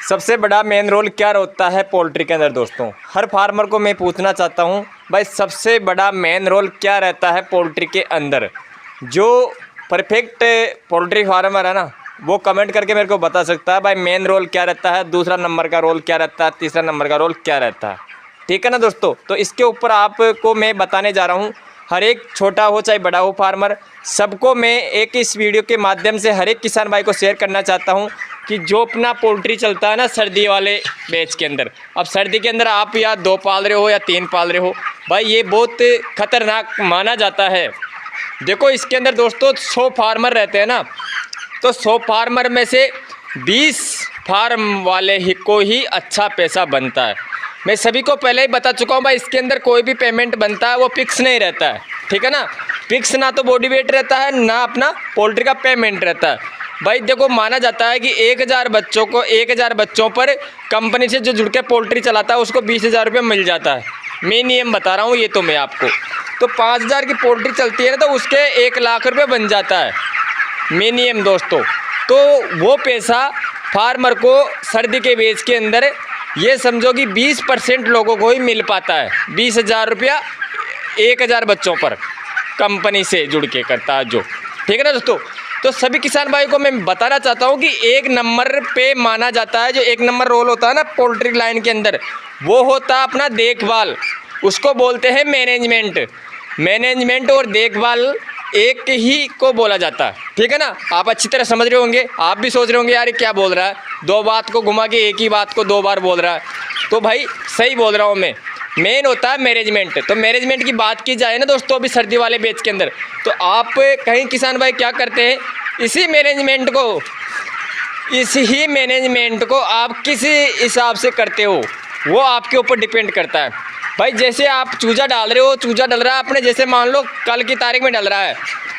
सबसे बड़ा main role क्या होता है पोल्ट्री के अंदर दोस्तों? हर फार्मर को मैं पूछना चाहता हूँ भाई, सबसे बड़ा मेन रोल क्या रहता है पोल्ट्री के अंदर? जो परफेक्ट पोल्ट्री फार्मर है ना, वो कमेंट करके मेरे को बता सकता है भाई मेन रोल क्या रहता है, दूसरा नंबर का रोल क्या रहता है, तीसरा नंबर का रोल क्या रहता है। ठीक है ना दोस्तों? तो इसके ऊपर आपको मैं बताने जा रहा हूँ। हर एक छोटा हो चाहे बड़ा हो फार्मर, सबको मैं एक इस वीडियो के माध्यम से हर एक किसान भाई को शेयर करना चाहता हूँ कि जो अपना पोल्ट्री चलता है ना सर्दी वाले बैच के अंदर, अब सर्दी के अंदर आप या 2 पाल रहे हो या 3 पाल रहे हो, भाई ये बहुत ख़तरनाक माना जाता है। देखो इसके अंदर दोस्तों 100 फार्मर रहते हैं ना, तो 100 फार्मर में से 20 फार्म वाले को ही अच्छा पैसा बनता है। मैं सभी को पहले ही बता चुका हूँ भाई, इसके अंदर कोई भी पेमेंट बनता है वो फिक्स नहीं रहता है। ठीक है ना? फिक्स ना तो बॉडी वेट रहता है, ना अपना पोल्ट्री का पेमेंट रहता है। भाई देखो माना जाता है कि 1000 बच्चों को 1000 बच्चों पर कंपनी से जो जुड़ के पोल्ट्री चलाता है उसको 20,000 रुपये मिल जाता है। मैं नियम बता रहा हूँ ये तो मैं आपको। तो 5000 की पोल्ट्री चलती है ना, तो उसके 1 लाख रुपये बन जाता है मिनिमम दोस्तों। तो वो पैसा फार्मर को सर्दी के बेच के अंदर ये समझो कि 20% लोगों को ही मिल पाता है। 20,000 रुपया 1000 बच्चों पर कंपनी से जुड़ के करता है जो। ठीक है ना दोस्तों? तो सभी किसान भाई को मैं बताना चाहता हूँ कि 1 नंबर पे माना जाता है, जो 1 नंबर रोल होता है ना पोल्ट्री लाइन के अंदर, वो होता है अपना देखभाल। उसको बोलते हैं मैनेजमेंट। मैनेजमेंट और देखभाल एक ही को बोला जाता है। ठीक है ना? आप अच्छी तरह समझ रहे होंगे। आप भी सोच रहे होंगे यार ये क्या बोल रहा है, 2 बात को घुमा के एक ही बात को 2 बार बोल रहा है। तो भाई सही बोल रहा हूँ मैं। मेन होता है मैनेजमेंट। तो मैनेजमेंट की बात की जाए ना दोस्तों अभी सर्दी वाले बैच के अंदर, तो आप कहीं किसान भाई क्या करते हैं, इसी मैनेजमेंट को आप किस हिसाब से करते हो वो आपके ऊपर डिपेंड करता है। भाई जैसे आप चूजा डाल रहे हो, चूजा डल रहा है अपने, जैसे मान लो कल की तारीख में डल रहा है,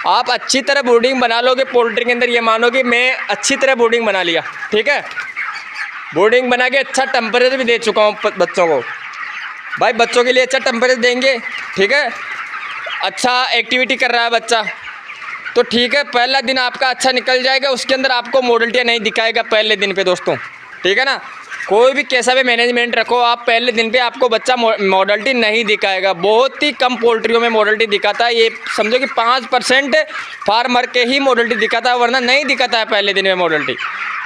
आप अच्छी तरह बोर्डिंग बना लोगे पोल्ट्री के अंदर, ये मानो कि मैं अच्छी तरह बोर्डिंग बना लिया। ठीक है? बोर्डिंग बना के अच्छा टेम्परेचर भी दे चुका हूँ बच्चों को। भाई बच्चों के लिए अच्छा टेम्परेचर देंगे, ठीक है, अच्छा एक्टिविटी कर रहा है बच्चा, तो ठीक है, पहला दिन आपका अच्छा निकल जाएगा। उसके अंदर आपको मॉडलिटी नहीं दिखाएगा पहले दिन पे दोस्तों। ठीक है ना? कोई भी कैसा भी मैनेजमेंट रखो आप, पहले दिन पे आपको बच्चा मॉडलिटी नहीं दिखाएगा। बहुत ही कम पोल्ट्रियों में मॉडलिटी दिखाता है। ये समझो कि 5% फार्मर के ही मॉडलिटी दिखाता है, वरना नहीं दिखाता है पहले दिन में मॉडलिटी।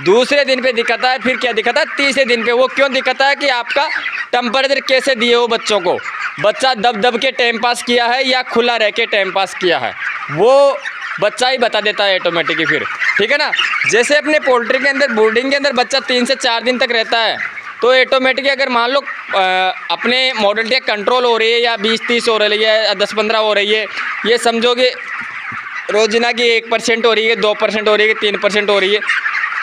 दूसरे दिन पे दिखाता है, फिर क्या दिखाता है, तीसरे दिन पे। वो क्यों दिखाता है कि आपका टेम्परेचर कैसे दिए हो बच्चों को, बच्चा दब दब के टाइम पास किया है या खुला रह के टाइम पास किया है, वो बच्चा ही बता देता है ऑटोमेटिकली फिर। ठीक है ना? जैसे अपने पोल्ट्री के अंदर बोर्डिंग के अंदर बच्चा 3 से 4 दिन तक रहता है, तो ऑटोमेटिकली अगर मान लो अपने मॉडलिटी कंट्रोल हो रही है या 20-30 हो रही है या 10-15 हो रही है, ये समझो कि रोजाना की 1% हो रही है, 2% हो रही है, 3% हो रही है,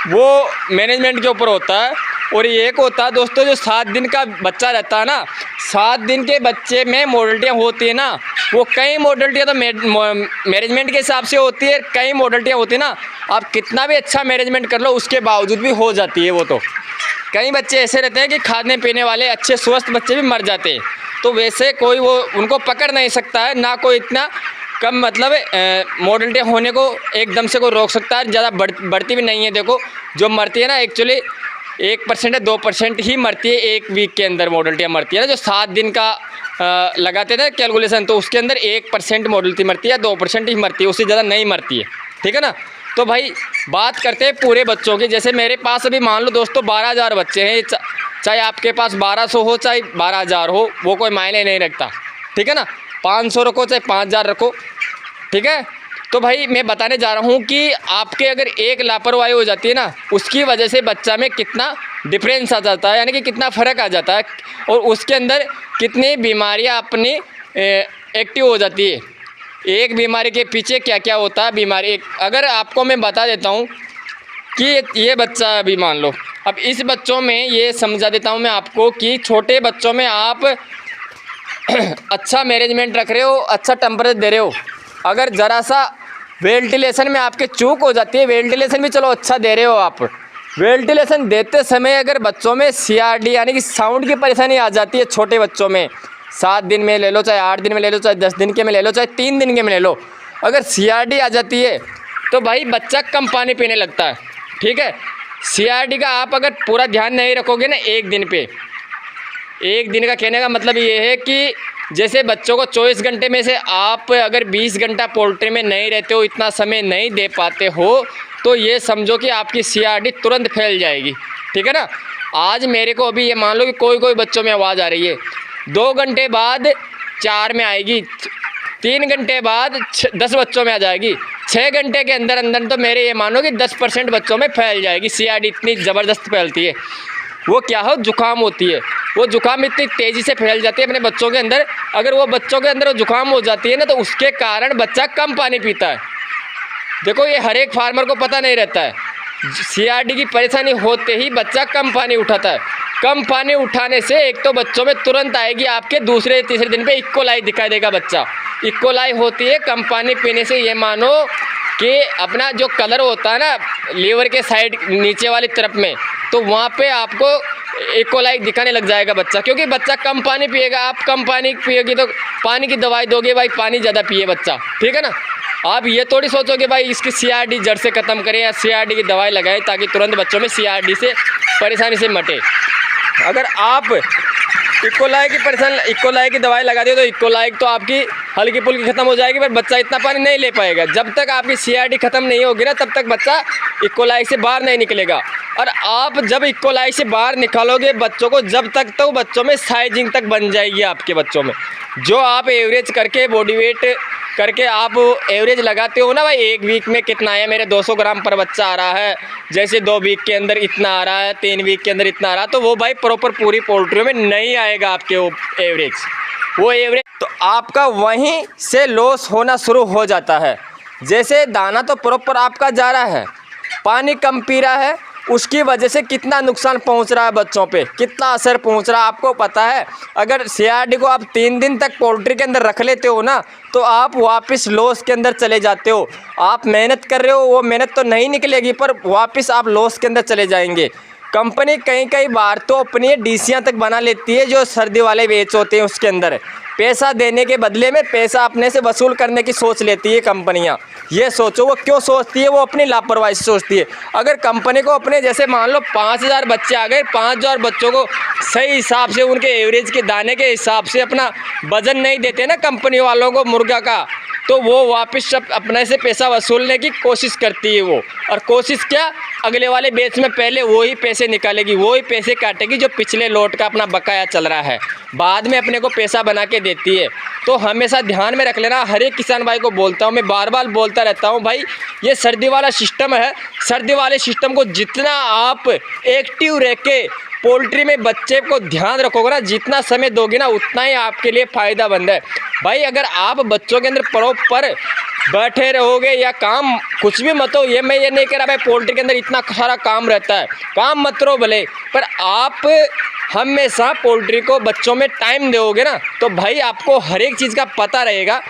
वो मैनेजमेंट के ऊपर होता है। और एक होता है दोस्तों जो 7 दिन का बच्चा रहता है ना, 7 दिन के बच्चे में मॉडलिटियाँ होती है ना, वो कई मॉडलिटियाँ तो मैनेजमेंट के हिसाब से होती है, कई मॉडलिटियाँ होती है ना, आप कितना भी अच्छा मैनेजमेंट कर लो उसके बावजूद भी हो जाती है वो। तो कई बच्चे ऐसे रहते हैं कि खाने पीने वाले अच्छे स्वस्थ बच्चे भी मर जाते हैं, तो वैसे कोई वो उनको पकड़ नहीं सकता है ना, कोई इतना कम मतलब मॉडलिटी होने को एकदम से कोई रोक सकता है। ज़्यादा बढ़ती भी नहीं है। देखो जो मरती है ना एक्चुअली 1% या 2% ही मरती है एक वीक के अंदर, मॉडलिटियाँ मरती है ना, जो 7 दिन का लगाते थे कैलकुलेशन, तो उसके अंदर 1% मॉडलिटी मरती है, 2% ही मरती है, उससे ज़्यादा नहीं मरती है। ठीक है ना? तो भाई बात करते हैं पूरे बच्चों की। जैसे मेरे पास अभी मान लो दोस्तों 12,000 बच्चे हैं, चाहे आपके पास 1200 हो चाहे 12,000 हो, वो कोई मायने नहीं रखता। ठीक है ना? 500 रखो चाहे 5,000 रखो। ठीक है? तो भाई मैं बताने जा रहा हूँ कि आपके अगर एक लापरवाही हो जाती है ना, उसकी वजह से बच्चा में कितना डिफरेंस आ जाता है, यानी कि कितना फ़र्क आ जाता है, और उसके अंदर कितनी बीमारियाँ अपनी एक्टिव हो जाती है। एक बीमारी के पीछे क्या क्या होता है बीमारी, अगर आपको मैं बता देता हूँ कि ये बच्चा अभी मान लो, अब इस बच्चों में ये समझा देता हूँ मैं आपको कि छोटे बच्चों में आप अच्छा मैनेजमेंट रख रहे हो, अच्छा टेम्परेचर दे रहे हो, अगर ज़रा सा वेंटिलेशन में आपके चूक हो जाती है, वेंटिलेशन भी चलो अच्छा दे रहे हो आप, वेंटिलेशन देते समय अगर बच्चों में CRD यानी कि साउंड की परेशानी आ जाती है छोटे बच्चों में, 7 दिन में ले लो चाहे 8 दिन में ले लो चाहे 10 दिन के में ले लो चाहे 3 दिन के में ले लो, अगर CRD आ जाती है तो भाई बच्चा कम पानी पीने लगता है। ठीक है? CRD का आप अगर पूरा ध्यान नहीं रखोगे ना एक दिन पे, एक दिन का कहने का मतलब ये है कि जैसे बच्चों को 24 घंटे में से आप अगर 20 घंटा पोल्ट्री में नहीं रहते हो, इतना समय नहीं दे पाते हो, तो ये समझो कि आपकी CRD तुरंत फैल जाएगी। ठीक है ना। आज मेरे को अभी ये मान लो कि कोई बच्चों में आवाज़ आ रही है, 2 घंटे बाद 4 में आएगी, 3 घंटे बाद 10 बच्चों में आ जाएगी, 6 घंटे के अंदर अंदर तो मेरे ये मानो कि 10% बच्चों में फैल जाएगी। CRD इतनी ज़बरदस्त फैलती है। वो क्या हो, जुकाम होती है, वो जुकाम इतनी तेज़ी से फैल जाती है अपने बच्चों के अंदर। अगर वो बच्चों के अंदर वो जुकाम हो जाती है ना, तो उसके कारण बच्चा कम पानी पीता है। देखो ये हर एक फार्मर को पता नहीं रहता है। CRD की परेशानी होते ही बच्चा कम पानी उठाता है। कम पानी उठाने से एक तो बच्चों में तुरंत आएगी, आपके दूसरे तीसरे दिन पे इक्कोलाई दिखाई देगा बच्चा। इक्कोलाई होती है कम पानी पीने से। ये मानो कि अपना जो कलर होता है ना लीवर के साइड नीचे वाली तरफ में, तो वहाँ पे आपको इक्कोलाई दिखाने लग जाएगा बच्चा, क्योंकि बच्चा कम पानी पिएगा। आप कम पानी पिएगी तो पानी की दवाई दोगे, भाई पानी ज़्यादा पिए बच्चा। ठीक है ना। आप ये थोड़ी सोचोगे भाई इसकी CRD जड़ से ख़त्म करें या CRD की दवाई लगाएं ताकि तुरंत बच्चों में CRD से परेशानी से मटे। अगर आप इक्कोलाई की दवाई लगा दिए तो इक्कोलाई तो आपकी हल्की फुल्की ख़त्म हो जाएगी, पर बच्चा इतना पानी नहीं ले पाएगा। जब तक आपकी CRD ख़त्म नहीं होगी ना, तब तक बच्चा इक्कोलाई से बाहर नहीं निकलेगा। और आप जब इक्कोलाई से बाहर निकालोगे बच्चों को, जब तक तो बच्चों में साइजिंग तक बन जाएगी आपके बच्चों में। जो आप एवरेज करके बॉडी वेट करके आप एवरेज लगाते हो ना भाई, 1 वीक में कितना आया, मेरे 200 ग्राम पर बच्चा आ रहा है, जैसे 2 वीक के अंदर इतना आ रहा है, 3 वीक के अंदर इतना आ रहा है, तो वो भाई प्रॉपर पूरी पोल्ट्री में नहीं आएगा आपके वो एवरेज। तो आपका वहीं से लॉस होना शुरू हो जाता है। जैसे दाना तो प्रॉपर आपका जा रहा है, पानी कम पी रहा है, उसकी वजह से कितना नुकसान पहुंच रहा है बच्चों पे, कितना असर पहुंच रहा है आपको पता है। अगर CRD को आप 3 दिन तक पोल्ट्री के अंदर रख लेते हो ना, तो आप वापस लॉस के अंदर चले जाते हो। आप मेहनत कर रहे हो, वो मेहनत तो नहीं निकलेगी, पर वापस आप लॉस के अंदर चले जाएंगे। कंपनी कई बार तो अपनी DCयाँ तक बना लेती है, जो सर्दी वाले बेच होते हैं उसके अंदर पैसा देने के बदले में पैसा अपने से वसूल करने की सोच लेती है कंपनियां। ये सोचो वो क्यों सोचती है, वो अपनी लापरवाही से सोचती है। अगर कंपनी को अपने जैसे मान लो 5000 बच्चे आ गए, 5000 बच्चों को सही हिसाब से उनके एवरेज के दाने के हिसाब से अपना वजन नहीं देते ना कंपनी वालों को मुर्गा का, तो वो वापस सब अपने से पैसा वसूलने की कोशिश करती है वो। और कोशिश क्या, अगले वाले बैच में पहले वही पैसे निकालेगी, वही पैसे काटेगी जो पिछले लोट का अपना बकाया चल रहा है, बाद में अपने को पैसा बना के देती है। तो हमेशा ध्यान में रख लेना। हर एक किसान भाई को बोलता हूँ, मैं बार बार बोलता रहता हूँ, भाई ये सर्दी वाला सिस्टम है, सर्दी वाले सिस्टम को जितना आप एक्टिव रह के पोल्ट्री में बच्चे को ध्यान रखोगे ना, जितना समय दोगे ना, उतना ही आपके लिए फ़ायदेमंद है। भाई अगर आप बच्चों के अंदर प्रॉपर बैठे रहोगे या काम कुछ भी मत हो, मैं ये नहीं कह रहा भाई पोल्ट्री के अंदर इतना सारा काम रहता है, काम मत रहो भले, पर आप हमेशा पोल्ट्री को बच्चों में टाइम दोगे ना, तो भाई आपको हर एक चीज़ का पता रहेगा।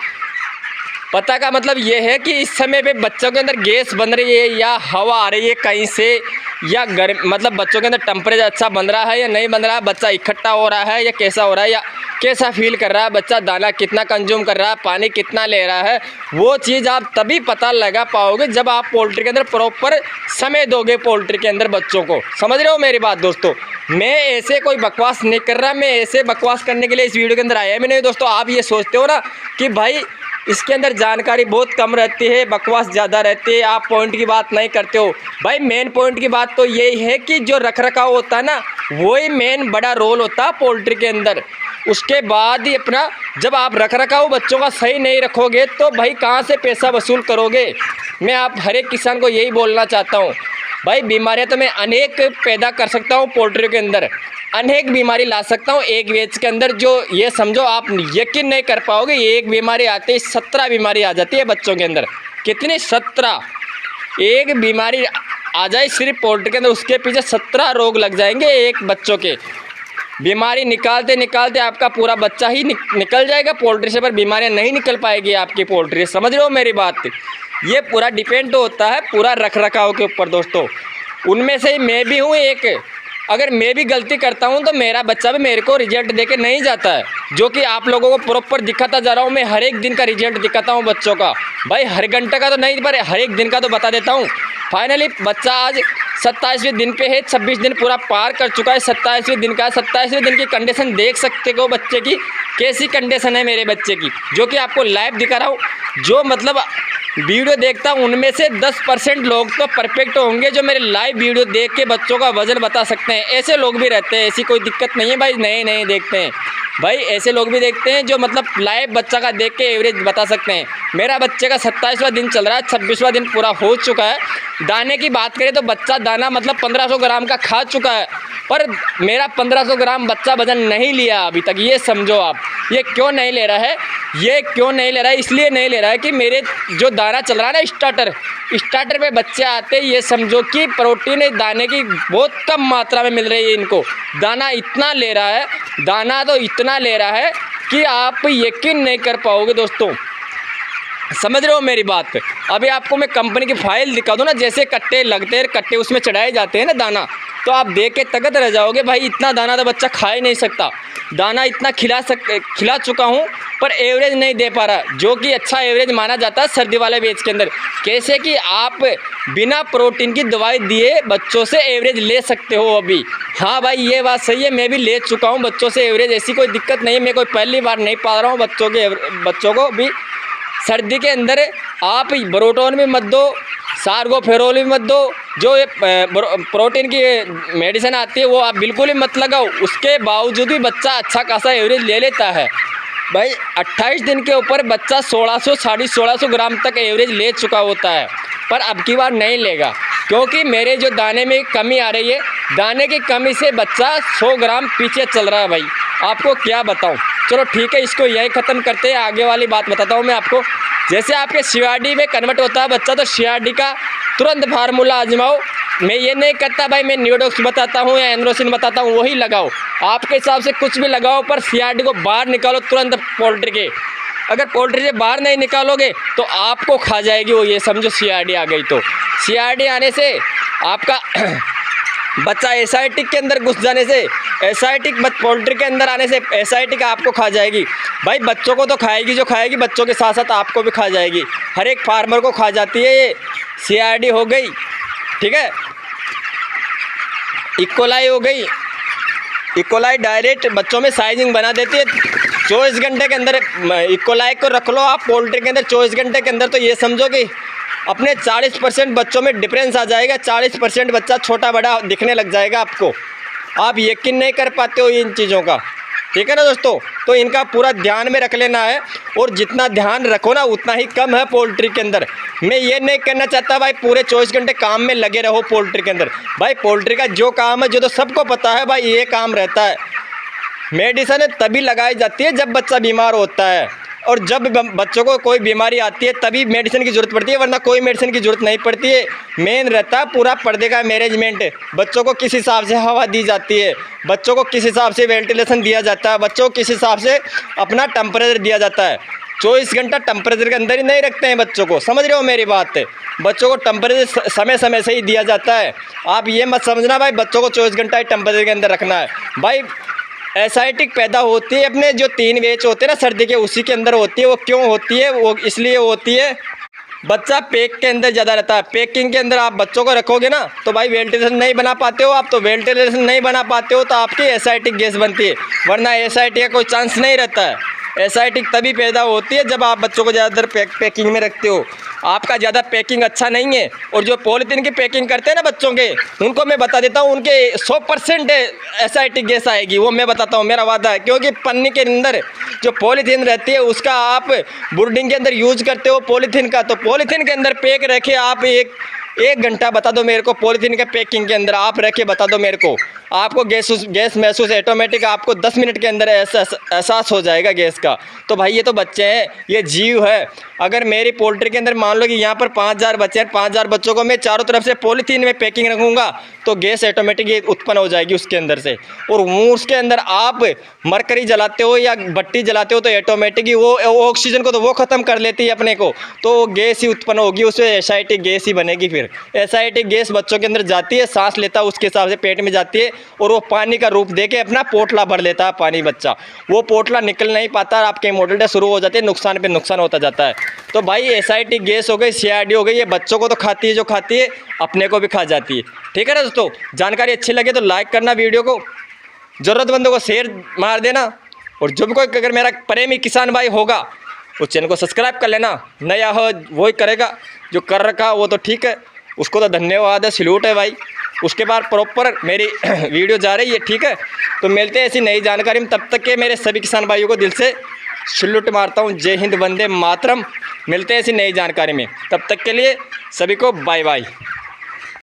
पता का मतलब ये है कि इस समय पे बच्चों के अंदर गैस बन रही है या हवा आ रही है कहीं से, या गर्म मतलब बच्चों के अंदर टेम्परेचर अच्छा बन रहा है या नहीं बन रहा है, बच्चा इकट्ठा हो रहा है या कैसा हो रहा है, या कैसा फील कर रहा है बच्चा, दाना कितना कंज्यूम कर रहा है, पानी कितना ले रहा है, वो चीज़ आप तभी पता लगा पाओगे जब आप पोल्ट्री के अंदर प्रॉपर समय दोगे पोल्ट्री के अंदर बच्चों को। समझ रहे हो मेरी बात दोस्तों। मैं ऐसे कोई बकवास नहीं कर रहा, मैं ऐसे बकवास करने के लिए इस वीडियो के अंदर आया भी नहीं दोस्तों। आप ये सोचते हो ना कि भाई इसके अंदर जानकारी बहुत कम रहती है, बकवास ज़्यादा रहती है, आप पॉइंट की बात नहीं करते हो। भाई मेन पॉइंट की बात तो यही है कि जो रख रखाव होता है ना, वही मेन बड़ा रोल होता है पोल्ट्री के अंदर। उसके बाद ही अपना जब आप रख रखाव बच्चों का सही नहीं रखोगे तो भाई कहाँ से पैसा वसूल करोगे। मैं आप हर एक किसान को यही बोलना चाहता हूँ, भाई बीमारियाँ तो मैं अनेक पैदा कर सकता हूँ पोल्ट्री के अंदर, अनेक बीमारी ला सकता हूँ एक वेज के अंदर, जो ये समझो आप यकीन नहीं कर पाओगे, एक बीमारी आते ही 17 बीमारी आ जाती है बच्चों के अंदर। कितनी? 17। एक बीमारी आ जाए सिर्फ पोल्ट्री के अंदर, उसके पीछे 17 रोग लग जाएंगे एक बच्चों के। बीमारी निकालते निकालते आपका पूरा बच्चा ही निकल जाएगा पोल्ट्री से, पर बीमारियाँ नहीं निकल पाएगी आपकी पोल्ट्री। समझ रहे हो मेरी बात। ये पूरा डिपेंड होता है पूरा रख रखाव के ऊपर दोस्तों। उनमें से मैं भी हूँ एक। अगर मैं भी गलती करता हूं तो मेरा बच्चा भी मेरे को रिजल्ट देके नहीं जाता है, जो कि आप लोगों को प्रॉपर दिखाता जा रहा हूं। मैं हर एक दिन का रिजल्ट दिखाता हूं बच्चों का, भाई हर घंटे का तो नहीं पर हर एक दिन का तो बता देता हूं। फाइनली बच्चा आज 27वें दिन पे है, 26 दिन पूरा पार कर चुका है, 27वें दिन का। 27वें दिन की कंडीशन देख सकते हो बच्चे की, कैसी कंडीशन है मेरे बच्चे की, जो कि आपको लाइव दिखा रहा हूँ। जो मतलब वीडियो देखता हूँ उनमें से 10% लोग तो परफेक्ट होंगे जो मेरे लाइव वीडियो देख के बच्चों का वजन बता सकते हैं। ऐसे लोग भी रहते हैं, ऐसी कोई दिक्कत नहीं है भाई, नए नए देखते हैं भाई, ऐसे लोग भी देखते हैं जो मतलब लाइव बच्चा का देख के एवरेज बता सकते हैं। मेरा बच्चे का 27वां दिन चल रहा है, 26वां दिन पूरा हो चुका है। दाने की बात करें तो बच्चा दाना मतलब 1500 ग्राम का खा चुका है, पर मेरा 1500 ग्राम बच्चा वजन नहीं लिया अभी तक। ये समझो आप, ये क्यों नहीं ले रहा है, ये क्यों नहीं ले रहा है, इसलिए नहीं ले रहा है कि मेरे जो दाना चल रहा है ना स्टार्टर पे बच्चे आते हैं, ये समझो कि प्रोटीन दाने की बहुत कम मात्रा में मिल रही है इनको। दाना इतना ले रहा है, दाना तो इतना ले रहा है कि आप यकीन नहीं कर पाओगे दोस्तों। समझ रहे हो मेरी बात। अभी आपको मैं कंपनी की फाइल दिखा दूँ ना, जैसे कट्टे लगते हैं, कट्टे उसमें चढ़ाए जाते हैं ना दाना, तो आप देख के तकत रह जाओगे भाई, इतना दाना तो बच्चा खा ही नहीं सकता। दाना इतना खिला चुका हूँ पर एवरेज नहीं दे पा रहा, जो कि अच्छा एवरेज माना जाता है सर्दी वाले बैच के अंदर। कैसे कि आप बिना प्रोटीन की दवाई दिए बच्चों से एवरेज ले सकते हो अभी। हाँ भाई ये बात सही है, मैं भी ले चुका हूँ बच्चों से एवरेज, ऐसी कोई दिक्कत नहीं है। मैं कोई पहली बार नहीं पा रहा हूँ बच्चों को भी। सर्दी के अंदर आप ब्रोटोन भी मत दो, सार्गोफेरोल भी मत दो, जो ये प्रोटीन की मेडिसिन आती है वो आप बिल्कुल ही मत लगाओ। उसके बावजूद भी बच्चा अच्छा खासा एवरेज ले लेता है भाई। 28 दिन के ऊपर बच्चा 1600 साढ़े 1600 ग्राम तक एवरेज ले चुका होता है, पर अब की बार नहीं लेगा क्योंकि मेरे जो दाने में कमी आ रही है, दाने की कमी से बच्चा 100 ग्राम पीछे चल रहा है भाई। आपको क्या बताऊं। चलो ठीक है, इसको यही ख़त्म करते हैं, आगे वाली बात बताता हूँ मैं आपको। जैसे आपके CRD में कन्वर्ट होता है बच्चा, तो CRD का तुरंत फार्मूला आजमाओ। मैं ये नहीं कहता भाई मैं न्यूडोक्स बताता हूँ या एंड्रोसिन बताता हूँ वही लगाओ, आपके हिसाब से कुछ भी लगाओ, पर CRD को बाहर निकालो तुरंत पोल्ट्री के। अगर पोल्ट्री से बाहर नहीं निकालोगे तो आपको खा जाएगी वो, ये समझो CRD आ गई तो। CRD आने से आपका बच्चा एसाइटिक के अंदर घुस जाने से, एसाइटिक पोल्ट्री के अंदर आने से एसाइटिक आपको खा जाएगी भाई। बच्चों को तो खाएगी, जो खाएगी बच्चों के साथ साथ आपको भी खा जाएगी। हर एक फार्मर को खा जाती है ये। CRD हो गई, ठीक है, इकोलाई हो गई। इकोलाई डायरेक्ट बच्चों में साइजिंग बना देती है। 24 घंटे के अंदर इकोलाई को रख लो आप पोल्ट्री के अंदर, 24 घंटे के अंदर, तो ये समझो कि अपने 40% बच्चों में डिफरेंस आ जाएगा। 40% बच्चा छोटा बड़ा दिखने लग जाएगा आपको। आप यकीन नहीं कर पाते हो इन चीज़ों का, ठीक है ना दोस्तों। तो इनका पूरा ध्यान में रख लेना है, और जितना ध्यान रखो ना उतना ही कम है पोल्ट्री के अंदर। मैं ये नहीं कहना चाहता भाई पूरे 24 घंटे काम में लगे रहो पोल्ट्री के अंदर। भाई पोल्ट्री का जो काम है, जो तो सबको पता है भाई, ये काम रहता है। मेडिसिन तभी लगाई जाती है जब बच्चा बीमार होता है, और जब बच्चों को कोई बीमारी आती है तभी मेडिसिन की ज़रूरत पड़ती है, वरना कोई मेडिसिन की ज़रूरत नहीं पड़ती है। मेन रहता है पूरा पर्दे का मैनेजमेंट। बच्चों को किस हिसाब से हवा दी जाती है, बच्चों को किस हिसाब से वेंटिलेशन दिया जाता है, बच्चों को किस हिसाब से अपना टेम्परेचर दिया जाता है। 24 घंटा टेम्परेचर के अंदर ही नहीं रखते हैं बच्चों को, समझ रहे हो मेरी बात। बच्चों को टेम्परेचर समय समय से ही दिया जाता है। आप ये मत समझना भाई बच्चों को 24 घंटा ही टेम्परेचर के अंदर रखना है। भाई एसाइटिक पैदा होती है अपने जो 3 वेच होते हैं ना सर्दी के, उसी के अंदर होती है। वो क्यों होती है, वो इसलिए होती है बच्चा पैक के अंदर ज़्यादा रहता है। पैकिंग के अंदर आप बच्चों को रखोगे ना तो भाई वेंटिलेशन नहीं बना पाते हो आप, तो वेंटिलेशन नहीं बना पाते हो तो आपकी एसाइटिक गैस बनती है, वरना एसाइटिक का कोई चांस नहीं रहता है। एसाइटिक तभी पैदा होती है जब आप बच्चों को ज़्यादातर पैकिंग में रखते हो। आपका ज़्यादा पैकिंग अच्छा नहीं है, और जो पॉलीथीन की पैकिंग करते हैं ना बच्चों के, उनको मैं बता देता हूँ उनके 100% एसाइटिक गैस आएगी, वो मैं बताता हूँ, मेरा वादा है। क्योंकि पन्नी के अंदर जो पॉलीथीन रहती है उसका आप बोर्डिंग के अंदर यूज करते हो पॉलीथीन का, तो पॉलीथीन के अंदर पैक रखे आप एक घंटा बता दो मेरे को, पॉलीथीन के पैकिंग के अंदर आप रखे बता दो मेरे को, आपको गैस महसूस ऑटोमेटिक आपको 10 मिनट के अंदर एहसास हो जाएगा गैस का। तो भाई ये तो बच्चे हैं, ये जीव है। अगर मेरी पोल्ट्री के अंदर मान लो कि यहाँ पर 5000 बच्चे हैं, 5000 बच्चों को मैं चारों तरफ से पॉलीथीन में पैकिंग रखूँगा तो गैस ऑटोमेटिक ये उत्पन्न हो जाएगी उसके अंदर से। और उसके अंदर आप मरकरी जलाते हो या भट्टी जलाते हो तो ऑटोमेटिक ही वो ऑक्सीजन को तो वो ख़त्म कर लेती है अपने को, तो गैस ही उत्पन्न होगी, उससे एसाइटिक गैस ही बनेगी फिर। फिर SIT गैस बच्चों के अंदर जाती है, सांस लेता है उसके हिसाब से पेट में जाती है और वो पानी का रूप दे के अपना पोटला भर लेता है पानी बच्चा। वो पोटला निकल नहीं पाता, आपके हेमोडोल्टा शुरू हो जाते हैं, नुकसान पे नुकसान होता जाता है। तो भाई SIT गैस हो गई, CID हो गई, ये बच्चों को तो खाती है, जो खाती है अपने को भी खा जाती है। ठीक है ना दोस्तों, जानकारी अच्छी लगे तो लाइक करना वीडियो को, ज़रूरतमंदों को शेयर मार देना, और जो भी कोई अगर मेरा प्रेमी किसान भाई होगा उस चैनल को सब्सक्राइब कर लेना। नया हो वही करेगा, जो कर रखा वो तो ठीक है, उसको तो धन्यवाद है, सैल्यूट है भाई। उसके बाद प्रॉपर मेरी वीडियो जा रही है, ठीक है। तो मिलते हैं ऐसी नई जानकारी में, तब तक के मेरे सभी किसान भाइयों को दिल से सैल्यूट मारता हूँ। जय हिंद, वंदे मातरम। मिलते हैं ऐसी नई जानकारी में, तब तक के लिए सभी को बाय बाय।